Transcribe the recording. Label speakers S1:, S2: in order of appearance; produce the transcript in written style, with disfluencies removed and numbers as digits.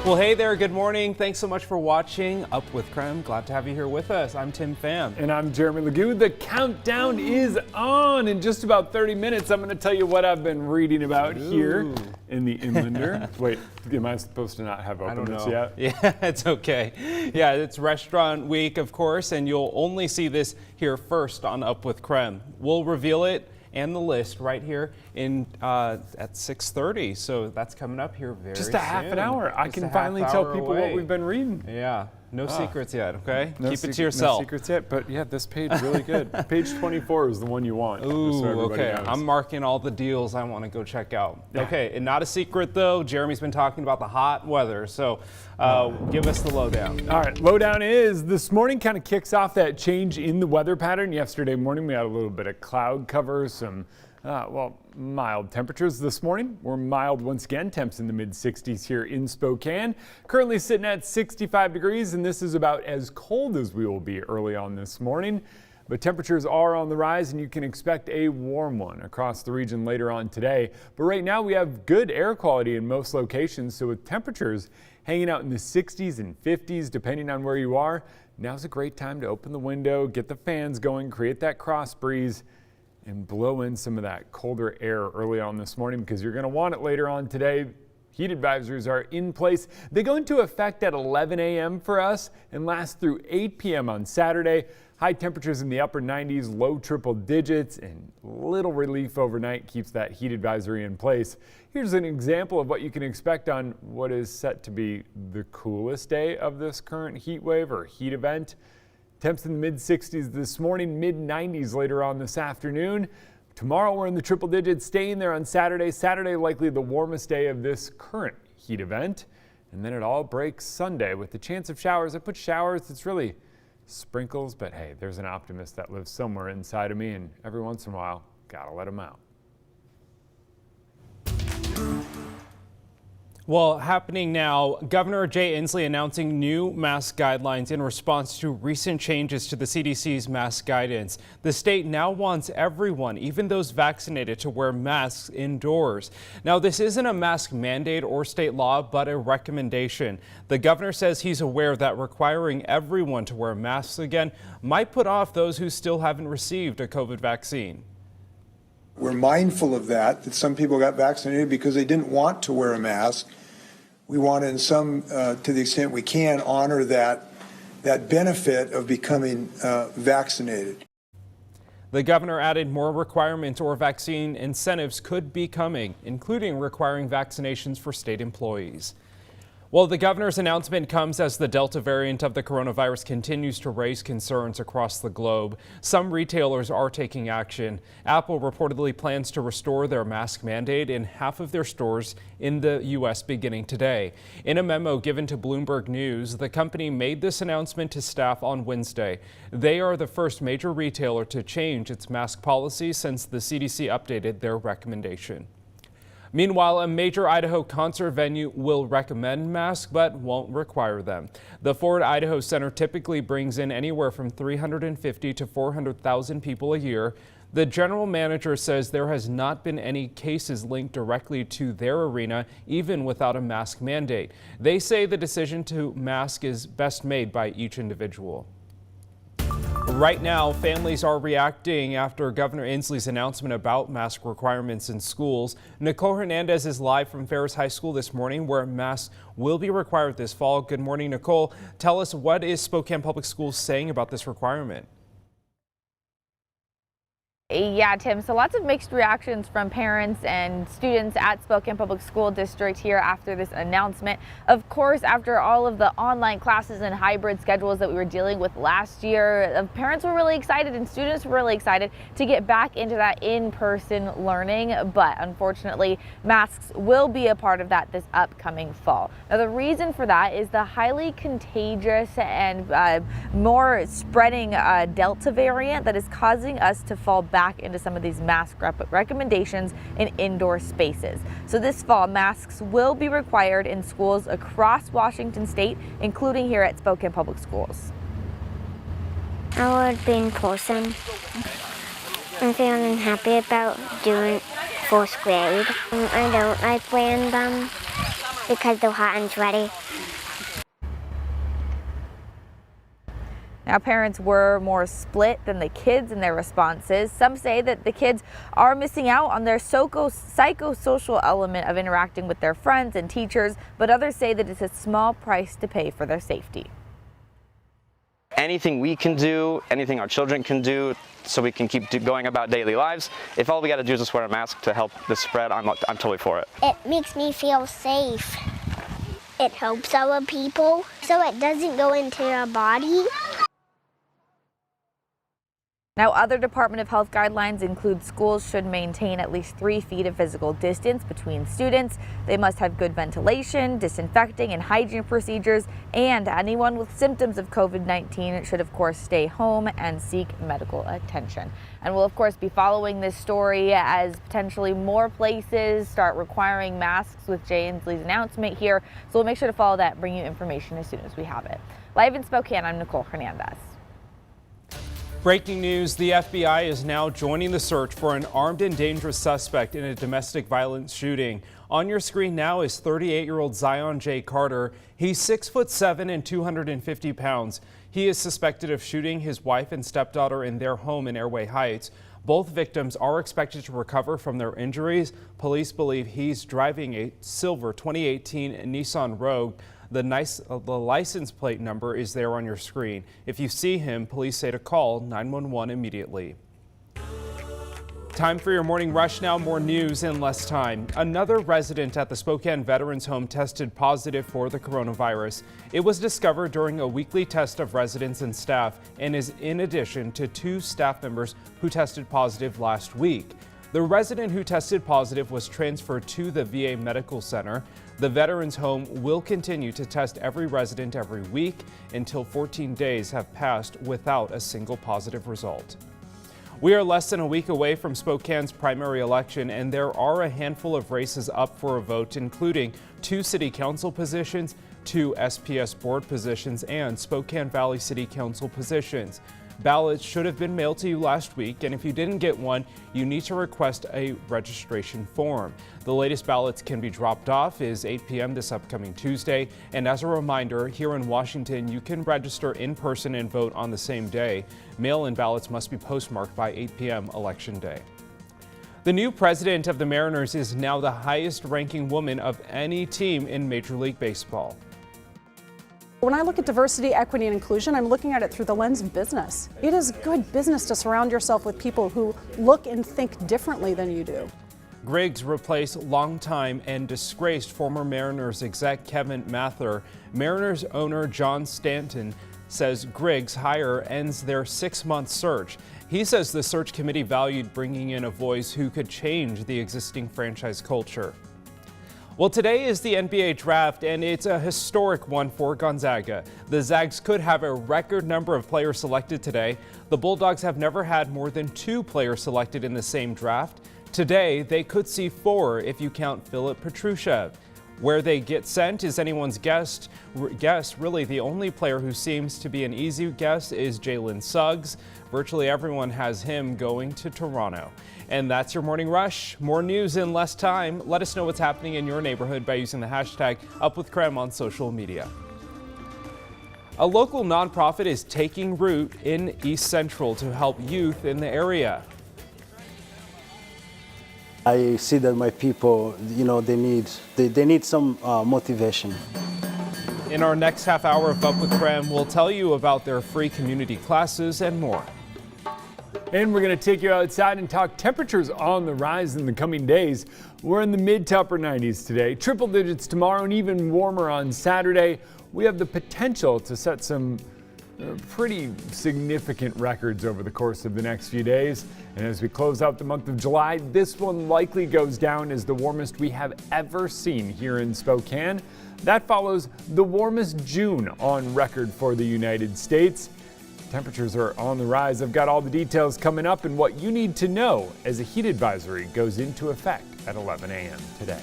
S1: Well, hey there, good morning. Thanks so much for watching Up with Krem. Glad to have you here with us. I'm Tim Pham.
S2: And I'm Jeremy Lagoo. The countdown is on. In just about 30 minutes, I'm going to tell you what I've been reading about here in the Inlander. Wait, am I supposed to not have openness yet?
S1: Yeah, it's okay. Yeah, it's restaurant week, of course, and you'll only see this here first on Up with Krem. We'll reveal it and the list right here in at 6:30. So that's coming up here very soon.
S2: Just a half an hour. I can finally tell people what we've been reading.
S1: Yeah. No secrets yet, okay?
S2: No
S1: Keep it to yourself.
S2: No secrets yet, but yeah, this page really good. Page 24 is the one you want.
S1: Ooh,
S2: so
S1: okay.
S2: knows.
S1: I'm marking all the deals I want to go check out. Okay, and not a secret though, Jeremy's been talking about the hot weather, so give us the lowdown.
S2: All right, lowdown is this morning kind of kicks off that change in the weather pattern. Yesterday morning we had a little bit of cloud cover, some mild temperatures this morning. We're mild once again, temps in the mid-60s here in Spokane. Currently sitting at 65 degrees, and this is about as cold as we will be early on this morning. But temperatures are on the rise, and you can expect a warm one across the region later on today. But right now we have good air quality in most locations, so with temperatures hanging out in the 60s and 50s, depending on where you are, now's a great time to open the window, get the fans going, create that cross breeze, and blow in some of that colder air early on this morning because you're going to want it later on today. Heat advisories are in place. They go into effect at 11 a.m. for us and last through 8 p.m. on Saturday. High temperatures in the upper 90s, low triple digits, and little relief overnight keeps that heat advisory in place. Here's an example of what you can expect on what is set to be the coolest day of this current heat wave or heat event. Temps in the mid-60s this morning, mid-90s later on this afternoon. Tomorrow we're in the triple digits, staying there on Saturday. Saturday likely the warmest day of this current heat event. And then it all breaks Sunday with the chance of showers. I put showers, it's really sprinkles, but hey, there's an optimist that lives somewhere inside of me, and every once in a while, gotta let him out.
S1: Well, happening now, Governor Jay Inslee announcing new mask guidelines in response to recent changes to the CDC's mask guidance. The state now wants everyone, even those vaccinated, to wear masks indoors. Now, this isn't a mask mandate or state law, but a recommendation. The governor says he's aware that requiring everyone to wear masks again might put off those who still haven't received a COVID vaccine.
S3: We're mindful of that some people got vaccinated because they didn't want to wear a mask. We want to, in some, to the extent we can, honor that benefit of becoming vaccinated.
S1: The governor added more requirements or vaccine incentives could be coming, including requiring vaccinations for state employees. Well, the governor's announcement comes as the Delta variant of the coronavirus continues to raise concerns across the globe. Some retailers are taking action. Apple reportedly plans to restore their mask mandate in half of their stores in the U.S. beginning today. In a memo given to Bloomberg News, the company made this announcement to staff on Wednesday. They are the first major retailer to change its mask policy since the CDC updated their recommendation. Meanwhile, a major Idaho concert venue will recommend masks but won't require them. The Ford Idaho Center typically brings in anywhere from 350 to 400,000 people a year. The general manager says there has not been any cases linked directly to their arena, even without a mask mandate. They say the decision to mask is best made by each individual. Right now, families are reacting after Governor Inslee's announcement about mask requirements in schools. Nicole Hernandez is live from Ferris High School this morning, where masks will be required this fall. Good morning, Nicole. Tell us, what is Spokane Public Schools saying about this requirement?
S4: Yeah, Tim, so lots of mixed reactions from parents and students at Spokane Public School District here after this announcement. Of course, after all of the online classes and hybrid schedules that we were dealing with last year, parents were really excited and students were really excited to get back into that in-person learning. But unfortunately, masks will be a part of that this upcoming fall. Now, the reason for that is the highly contagious and more spreading Delta variant that is causing us to fall back into some of these mask recommendations in indoor spaces. So this fall, masks will be required in schools across Washington State, including here at Spokane Public Schools.
S5: I would be in person. I'm feeling happy about doing fourth grade. I don't like wearing them because they're hot and sweaty.
S4: Now, parents were more split than the kids in their responses. Some say that the kids are missing out on their psychosocial element of interacting with their friends and teachers, but others say that it's a small price to pay for their safety.
S6: Anything we can do, anything our children can do so we can keep going about daily lives, if all we got to do is just wear a mask to help the spread, I'm totally for it.
S5: It makes me feel safe. It helps other people so it doesn't go into your body.
S4: Now, other Department of Health guidelines include schools should maintain at least 3 feet of physical distance between students. They must have good ventilation, disinfecting and hygiene procedures, and anyone with symptoms of COVID-19 should, of course, stay home and seek medical attention. And we'll, of course, be following this story as potentially more places start requiring masks with Jay Inslee's announcement here. So we'll make sure to follow that and bring you information as soon as we have it. Live in Spokane, I'm Nicole Hernandez.
S1: Breaking news, the FBI is now joining the search for an armed and dangerous suspect in a domestic violence shooting. On your screen now is 38-year-old Zion J. Carter. He's 6'7" and 250 pounds. He is suspected of shooting his wife and stepdaughter in their home in Airway Heights. Both victims are expected to recover from their injuries. Police believe he's driving a silver 2018 Nissan Rogue. The license plate number is there on your screen. If you see him, police say to call 911 immediately. Time for your morning rush now. More news in less time. Another resident at the Spokane Veterans Home tested positive for the coronavirus. It was discovered during a weekly test of residents and staff and is in addition to 2 staff members who tested positive last week. The resident who tested positive was transferred to the VA Medical Center. The Veterans Home will continue to test every resident every week until 14 days have passed without a single positive result. We are less than a week away from Spokane's primary election, and there are a handful of races up for a vote, including 2 city council positions, 2 SPS board positions, and Spokane Valley City Council positions. Ballots should have been mailed to you last week, and if you didn't get one, you need to request a registration form. The latest ballots can be dropped off is 8 p.m. this upcoming Tuesday. And as a reminder, here in Washington, you can register in person and vote on the same day. Mail-in ballots must be postmarked by 8 p.m. Election Day. The new president of the Mariners is now the highest-ranking woman of any team in Major League Baseball.
S7: When I look at diversity, equity, and inclusion, I'm looking at it through the lens of business. It is good business to surround yourself with people who look and think differently than you do.
S1: Griggs replaced longtime and disgraced former Mariners exec Kevin Mather. Mariners owner John Stanton says Griggs' hire ends their 6-month search. He says the search committee valued bringing in a voice who could change the existing franchise culture. Well, today is the NBA draft, and it's a historic one for Gonzaga. The Zags could have a record number of players selected today. The Bulldogs have never had more than 2 players selected in the same draft. Today, they could see 4 if you count Philip Petrusev. Where they get sent is anyone's guess. Really, the only player who seems to be an easy guess is Jalen Suggs. Virtually everyone has him going to Toronto. And that's your morning rush. More news in less time. Let us know what's happening in your neighborhood by using the hashtag #UpWithKrem on social media. A local nonprofit is taking root in East Central to help youth in the area.
S8: I see that my people, they need some motivation.
S1: In our next half hour of Up with Krem, we'll tell you about their free community classes and more.
S2: And we're going to take you outside and talk temperatures on the rise in the coming days. We're in the mid to upper 90s today, triple digits tomorrow, and even warmer on Saturday. We have the potential to set some pretty significant records over the course of the next few days. And as we close out the month of July, this one likely goes down as the warmest we have ever seen here in Spokane. That follows the warmest June on record for the United States. Temperatures are on the rise. I've got all the details coming up and what you need to know as a heat advisory goes into effect at 11 a.m. today.